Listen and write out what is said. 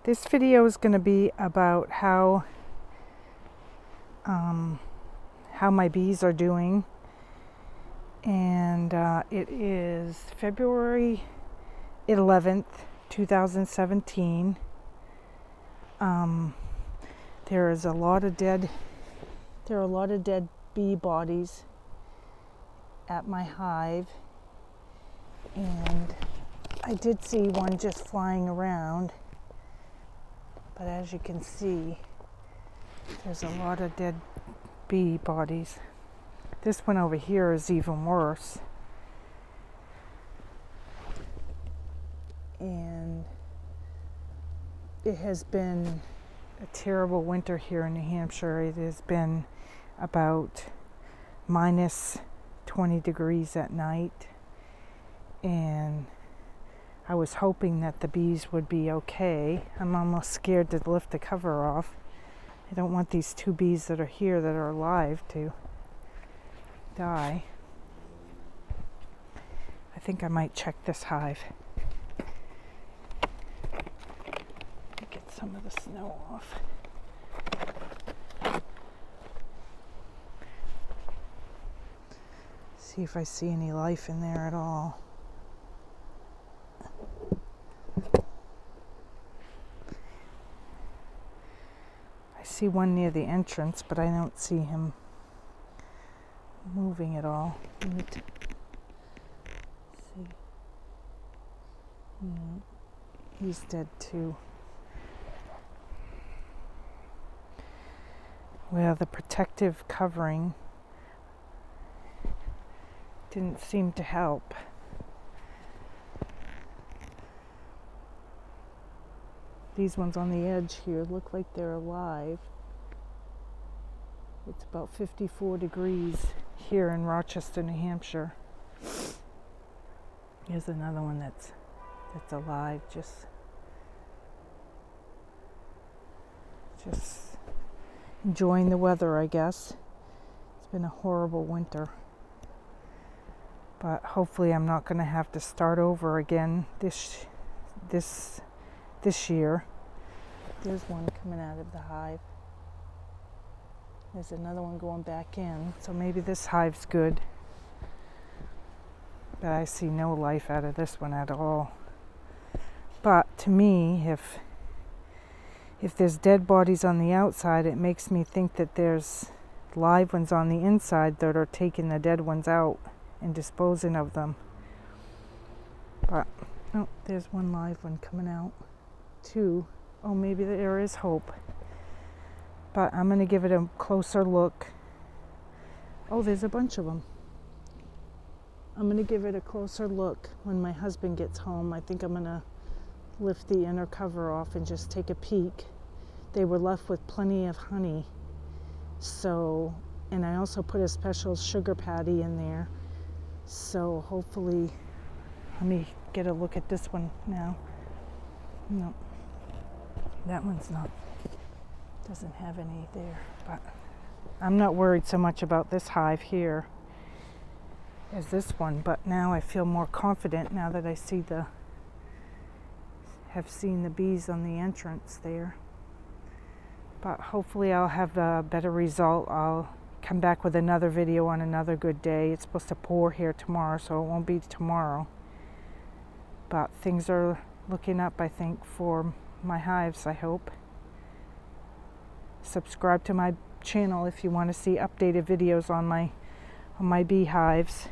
This video is going to be about how my bees are doing, and it is February 11th, 2017. There are a lot of dead bee bodies at my hive, and I did see one just flying around, but as you can see, there's a lot of dead bee bodies. This one over here is even worse. And it has been a terrible winter here in New Hampshire. It has been about minus 20 degrees at night, and I was hoping that the bees would be okay. I'm almost scared to lift the cover off. I don't want these two bees that are here that are alive to die. I think I might check this hive. Get some of the snow off. See if I see any life in there at all. I see one near the entrance, but I don't see him moving at all. See. He's dead too. Well, the protective covering didn't seem to help. These ones on the edge here look like they're alive. It's about 54 degrees here in Rochester, New Hampshire. Here's another one that's alive, just enjoying the weather, I guess. It's been a horrible winter, but hopefully I'm not going to have to start over again this year. There's one coming out of the hive. There's another one going back in, so maybe this hive's good. But I see no life out of this one at all. But to me, if there's dead bodies on the outside, it makes me think that there's live ones on the inside that are taking the dead ones out and disposing of them. But, oh, there's one live one coming out. Two. Oh, maybe there is hope. But I'm going to give it a closer look. Oh, there's a bunch of them. I'm going to give it a closer look when my husband gets home. I think I'm going to lift the inner cover off and just take a peek. They were left with plenty of honey. So, and I also put a special sugar patty in there. So hopefully, let me get a look at this one now. No, that one's not, doesn't have any there, but I'm not worried so much about this hive here as this one, but now I feel more confident now that I have seen the bees on the entrance there. But hopefully I'll have a better result. I'll come back with another video on another good day. It's supposed to pour here tomorrow, so it won't be tomorrow. But things are looking up, I think, for my hives, I hope. Subscribe to my channel if you want to see updated videos on my beehives.